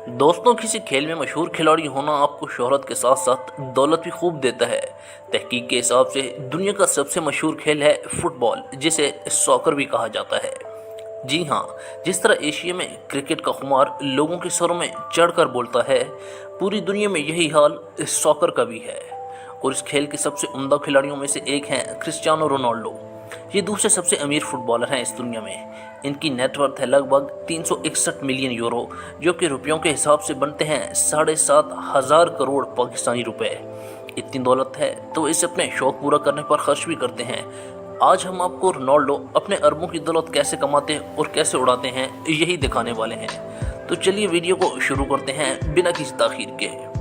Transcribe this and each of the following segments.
दोस्तों, किसी खेल में मशहूर खिलाड़ी होना आपको शोहरत के साथ साथ दौलत भी खूब देता है। तहकीक के हिसाब से दुनिया का सबसे मशहूर खेल है फुटबॉल, जिसे सॉकर भी कहा जाता है। जी हाँ, जिस तरह एशिया में क्रिकेट का खुमार लोगों के सरों में चढ़कर बोलता है, पूरी दुनिया में यही हाल सॉकर का भी है। और इस खेल के सबसे उम्दा खिलाड़ियों में से एक हैं क्रिस्टियानो रोनाल्डो। ये दूसरे सबसे अमीर फुटबॉलर हैं इस दुनिया में। इनकी नेटवर्थ है लगभग 361 मिलियन यूरो, जो कि रुपयों के हिसाब से बनते हैं 7,500 करोड़ पाकिस्तानी रुपए। इतनी दौलत है तो इसे अपने शौक पूरा करने पर खर्च भी करते हैं। आज हम आपको रोनाल्डो अपने अरबों की दौलत कैसे कमाते और कैसे उड़ाते हैं, यही दिखाने वाले हैं। तो चलिए वीडियो को शुरू करते हैं बिना किसी ताखीर के।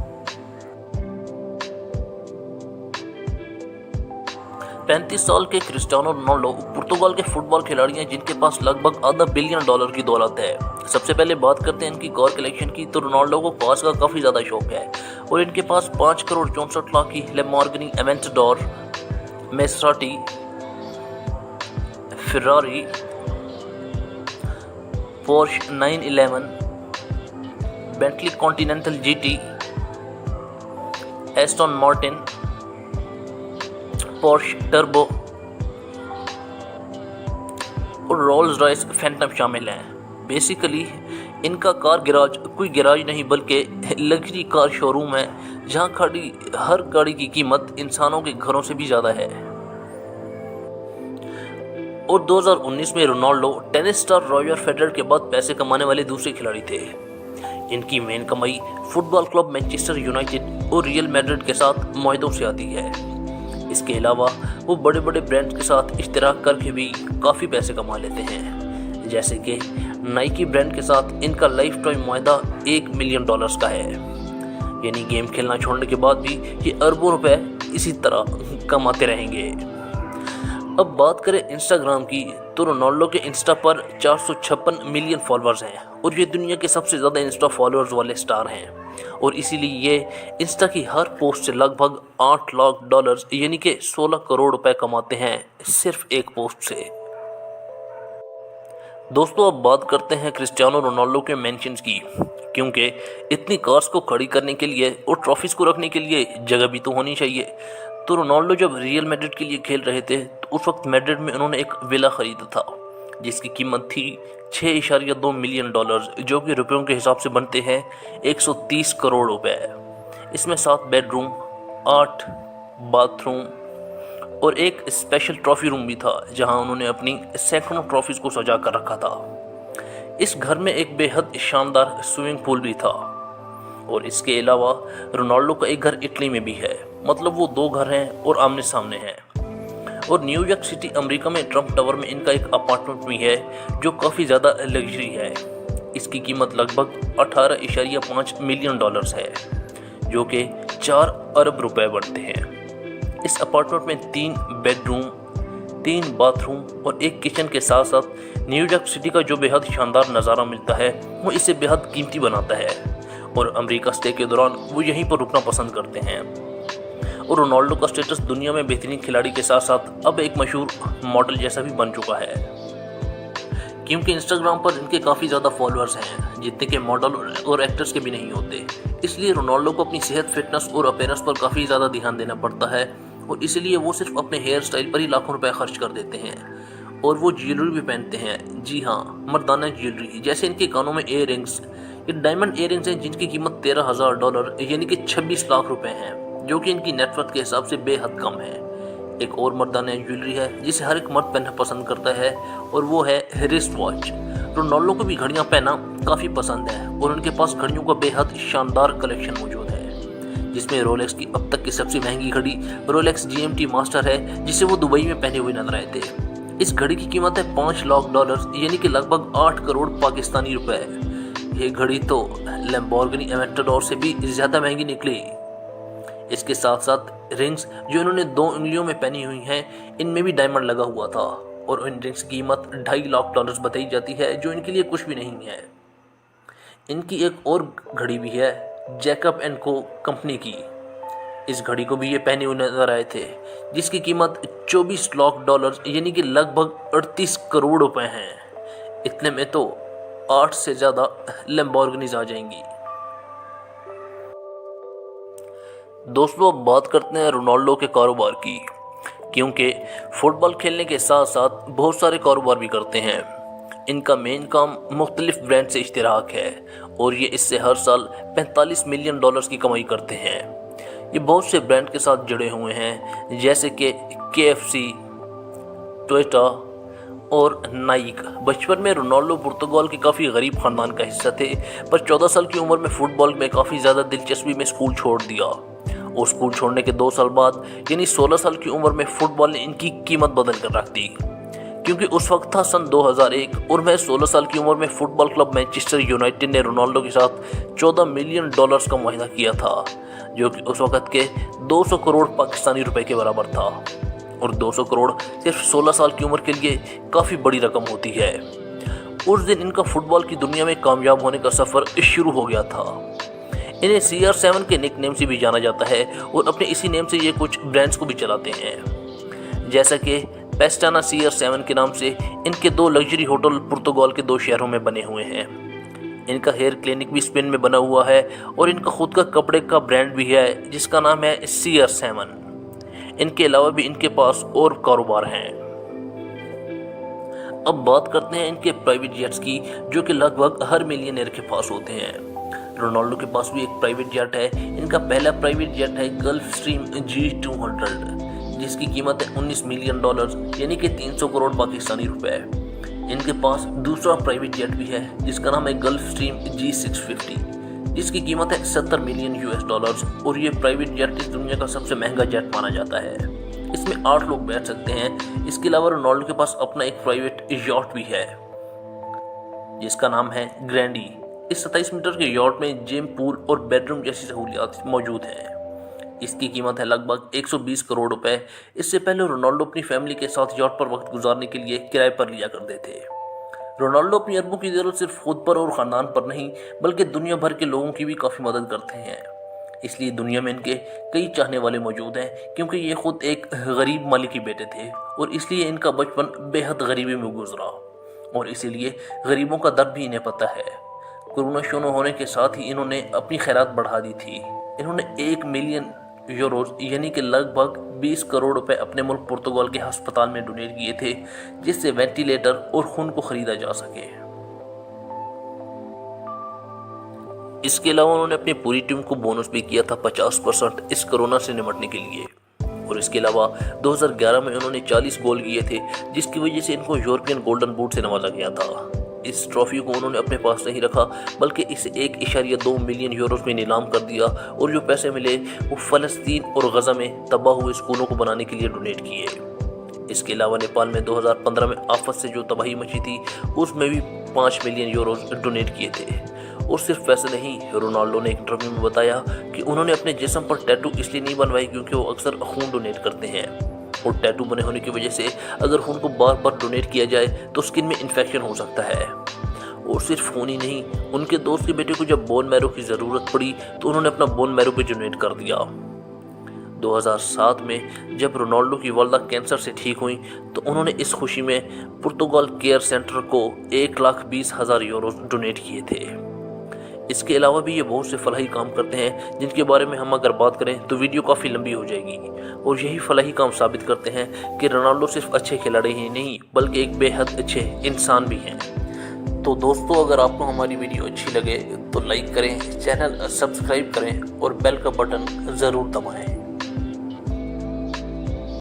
35 साल के क्रिस्टियानो रोनाल्डो पुर्तगाल के फुटबॉल खिलाड़ी हैं, जिनके पास लगभग $500 बिलियन की दौलत है। सबसे पहले बात करते हैं इनकी कार कलेक्शन की। तो रोनाल्डो को कार्स का काफ़ी ज़्यादा शौक है और इनके पास 5 करोड़ 64 लाख की Lamborghini Aventador, Maserati, Ferrari, Porsche 911, Bentley Continental GT, Aston Martin, Porsche Turbo और रोल्स रॉयस फैंटम शामिल हैं। बेसिकली इनका कार गिराज कोई गिराज नहीं बल्कि लग्जरी कार शोरूम है, जहां खड़ी हर गाड़ी की कीमत इंसानों के घरों से भी ज़्यादा है। और 2019 में Ronaldo tennis star Roger Federer के बाद पैसे कमाने वाले दूसरे खिलाड़ी थे। इनकी मेन कमाई फुटबॉल क्लब मैनचेस्टर यूनाइटेड और रियल मैड्रिड के साथ मुआहदों से आती है। इसके अलावा वो बड़े बड़े ब्रांड के साथ इश्तराक करके भी काफ़ी पैसे कमा लेते हैं। जैसे कि नाइकी ब्रांड के साथ इनका लाइफ टाइम मुआहदा $1 मिलियन का है। यानी गेम खेलना छोड़ने के बाद भी ये अरबों रुपए इसी तरह कमाते रहेंगे। अब बात करें इंस्टाग्राम की, तो रोनाल्डो के इंस्टा पर 456 मिलियन फॉलोअर्स हैं और ये दुनिया के सबसे ज़्यादा इंस्टा फॉलोअर्स वाले स्टार हैं। और इसीलिए ये इंस्टा की हर पोस्ट से लगभग $8 लाख यानी कि 16 करोड़ रुपए कमाते हैं सिर्फ एक पोस्ट से। दोस्तों, अब बात करते हैं क्रिस्टियानो रोनाल्डो के मेंशंस की, क्योंकि इतनी कार्स को खड़ी करने के लिए और ट्रॉफीज को रखने के लिए जगह भी तो होनी चाहिए। तो रोनाल्डो जब रियल मैड्रिड के लिए खेल रहे थे तो उस वक्त मैड्रिड में उन्होंने एक विला खरीदा था, जिसकी कीमत थी $6.2 मिलियन, जो कि रुपयों के हिसाब से बनते हैं 130 करोड़ रुपए। इसमें 7 बेडरूम, 8 बाथरूम और एक स्पेशल ट्रॉफी रूम भी था, जहां उन्होंने अपनी सैकड़ों ट्रॉफीज को सजा कर रखा था। इस घर में एक बेहद शानदार स्विमिंग पूल भी था। और इसके अलावा रोनाल्डो का एक घर इटली में भी है, मतलब वो 2 घर हैं और आमने सामने हैं। और न्यूयॉर्क सिटी अमेरिका में ट्रम्प टावर में इनका एक अपार्टमेंट भी है, जो काफ़ी ज़्यादा लग्जरी है। इसकी कीमत लगभग $18.5 मिलियन है, जो कि 4 अरब रुपए बनते हैं। इस अपार्टमेंट में 3 बेडरूम, 3 बाथरूम और एक किचन के साथ साथ न्यूयॉर्क सिटी का जो बेहद शानदार नज़ारा मिलता है, वो इसे बेहद कीमती बनाता है। और अमेरिका स्टे के दौरान वो यहीं पर रुकना पसंद करते हैं। और रोनाल्डो का स्टेटस दुनिया में बेहतरीन खिलाड़ी के साथ साथ अब एक मशहूर मॉडल जैसा भी बन चुका है, क्योंकि इंस्टाग्राम पर इनके काफ़ी ज़्यादा फॉलोअर्स हैं, जितने के मॉडल और एक्टर्स के भी नहीं होते। इसलिए रोनाल्डो को अपनी सेहत, फिटनेस और अपीयरेंस पर काफ़ी ज़्यादा ध्यान देना पड़ता है, और इसलिए वो सिर्फ अपने हेयर स्टाइल पर ही लाखों रुपए खर्च कर देते हैं। और वो ज्वेलरी भी पहनते हैं। जी हाँ, मर्दाना ज्वेलरी, जैसे इनके कानों में इयर रिंग्स। ये डायमंड इयर रिंग्स हैं, जिनकी कीमत $13,000 यानी कि 26 लाख रुपए हैं, जो कि इनकी नेटवर्थ के हिसाब से बेहद कम है। एक और मर्दाना ज्वेलरी है जिसे हर एक मर्द पहनना पसंद करता है, और वो है रिस्ट वॉच। रोनाल्डो को भी घड़ियां पहनना काफ़ी पसंद है और उनके पास घड़ियों का बेहद शानदार कलेक्शन मौजूद है, जिसमें रोलेक्स की अब तक की सबसे महंगी घड़ी रोलेक्स GMT मास्टर है, जिसे वो दुबई में पहने हुए नजर आए थे। इस घड़ी की कीमत है $5 लाख यानी कि लगभग 8 करोड़ पाकिस्तानी रुपए। ये घड़ी तो लैम्बोर्गिनी एवेंटडोर से भी ज़्यादा महंगी निकली। इसके साथ साथ रिंग्स जो इन्होंने 2 उंगलियों में पहनी हुई हैं, इनमें भी डायमंड लगा हुआ था, और इन रिंग्स की कीमत $2.5 लाख बताई जाती है, जो इनके लिए कुछ भी नहीं है। इनकी एक और घड़ी भी है जैकब एंड को कंपनी की। इस घड़ी को भी ये पहने हुए नजर आए थे, जिसकी कीमत $24 लाख यानी कि लगभग 38 करोड़ रुपए हैं। इतने में तो 8 से ज़्यादा लैम्बोर्गिनीज आ जाएंगी। दोस्तों अब बात करते हैं रोनाल्डो के कारोबार की, क्योंकि फुटबॉल खेलने के साथ साथ बहुत सारे कारोबार भी करते हैं। इनका मेन काम मुख्तलिफ ब्रांड से इश्तराक है और ये इससे हर साल $45 मिलियन की कमाई करते हैं। ये बहुत से ब्रांड के साथ जुड़े हुए हैं, जैसे कि KFC, टोयोटा और नाइक। बचपन में रोनाल्डो पुर्तगाल के काफ़ी गरीब ख़ानदान का हिस्सा थे, पर 14 साल की उम्र में फ़ुटबॉल में काफ़ी ज़्यादा दिलचस्पी में स्कूल छोड़ दिया और स्कूल छोड़ने के 2 साल बाद यानी 16 साल की उम्र में फ़ुटबॉल ने इनकी कीमत बदल कर रख दी, क्योंकि उस वक्त था सन 2001 और मैं 16 साल की उम्र में फुटबॉल क्लब मैनचेस्टर यूनाइटेड ने रोनाल्डो के साथ $14 मिलियन का मुआहदा किया था, जो कि उस वक्त के 200 करोड़ पाकिस्तानी रुपए के बराबर था। और 200 करोड़ सिर्फ 16 साल की उम्र के लिए काफ़ी बड़ी रकम होती है। उस दिन इनका फुटबॉल की दुनिया में कामयाब होने का सफ़र शुरू हो गया था। इन्हें CR7 के निक नेम से भी जाना जाता है और अपने इसी नेम से ये कुछ ब्रांड्स को भी चलाते हैं, जैसा कि पेस्टाना CR7 के नाम से इनके 2 लग्जरी होटल पुर्तगाल के 2 शहरों में बने हुए हैं। इनका हेयर क्लिनिक भी स्पेन में बना हुआ है और इनका खुद का कपड़े का ब्रांड भी है जिसका नाम है CR7। इनके अलावा भी इनके पास और कारोबार हैं। अब बात करते हैं इनके प्राइवेट जेट्स की, जो कि लगभग हर मिलियनेयर के पास होते हैं। रोनाल्डो के पास भी एक प्राइवेट जेट है। इनका पहला प्राइवेट जेट है गल्फ स्ट्रीम G200, जिसकी कीमत है $19 मिलियन यानी कि 300 करोड़ पाकिस्तानी रुपए। इनके पास दूसरा प्राइवेट जेट भी है जिसका नाम है गल्फ स्ट्रीम G650, जिसकी कीमत है $70 मिलियन और ये प्राइवेट जेट इस दुनिया का सबसे महंगा जेट माना जाता है। इसमें 8 लोग बैठ सकते हैं। इसके अलावा रोनाल्डो के पास अपना एक प्राइवेट यॉट भी है जिसका नाम है ग्रैंडी। इस 27 मीटर के यॉट में जिम, पूल और बेडरूम जैसी सहूलियात मौजूद हैं। इसकी कीमत है लगभग 120 करोड़ रुपए। इससे पहले रोनाल्डो अपनी फैमिली के साथ यॉट पर वक्त गुजारने के लिए किराए पर लिया करते थे। रोनाल्डो अपनी अरबों की ज़रूरत सिर्फ खुद पर और ख़ानदान पर नहीं बल्कि दुनिया भर के लोगों की भी काफ़ी मदद करते हैं। इसलिए दुनिया में इनके कई चाहने वाले मौजूद हैं, क्योंकि ये खुद एक गरीब मालिक के बेटे थे और इसलिए इनका बचपन बेहद गरीबी में गुजरा और इसीलिए गरीबों का दर्द भी इन्हें पता है। कोरोना शुरू होने के साथ ही इन्होंने अपनी खैरात बढ़ा दी थी। इन्होंने €1 मिलियन यानी कि लगभग 20 करोड़ रुपए अपने मुल्क पुर्तगाल के अस्पताल में डोनेट किए थे, जिससे वेंटिलेटर और खून को खरीदा जा सके। इसके अलावा उन्होंने अपनी पूरी टीम को बोनस भी किया था 50% इस कोरोना से निपटने के लिए। और इसके अलावा 2011 में उन्होंने 40 गोल किए थे, जिसकी वजह से इनको यूरोपियन गोल्डन बूट से नवाजा गया था। इस ट्रॉफी को उन्होंने अपने पास नहीं रखा बल्कि इसे €1.2 मिलियन में नीलाम कर दिया और जो पैसे मिले वो फ़लस्तीन और गज़ा में तबाह हुए स्कूलों को बनाने के लिए डोनेट किए। इसके अलावा नेपाल में 2015 में आफत से जो तबाही मची थी उसमें भी €5 मिलियन डोनेट किए थे। और सिर्फ वैसे नहीं, रोनाल्डो ने एक इंटरव्यू में बताया कि उन्होंने अपने जिस्म पर टैटू इसलिए नहीं बनवाए क्योंकि वो अक्सर खून डोनेट करते हैं और टैटू बने होने की वजह से अगर खून को बार बार डोनेट किया जाए तो स्किन में इन्फेक्शन हो सकता है। और सिर्फ खून ही नहीं, उनके दोस्त के बेटे को जब बोन मैरो की ज़रूरत पड़ी तो उन्होंने अपना बोन मैरो भी डोनेट कर दिया। 2007 में जब रोनाल्डो की वालदा कैंसर से ठीक हुई तो उन्होंने इस खुशी में पुर्तगाल केयर सेंटर को €1,20,000 डोनेट किए थे। इसके अलावा भी ये बहुत से फलाही काम करते हैं जिनके बारे में हम अगर बात करें तो वीडियो काफ़ी लंबी हो जाएगी। और यही फलाही काम साबित करते हैं कि रोनाल्डो सिर्फ अच्छे खिलाड़ी ही नहीं बल्कि एक बेहद अच्छे इंसान भी हैं। तो दोस्तों, अगर आपको हमारी वीडियो अच्छी लगे तो लाइक करें, चैनल सब्सक्राइब करें और बेल का बटन ज़रूर दबाएं।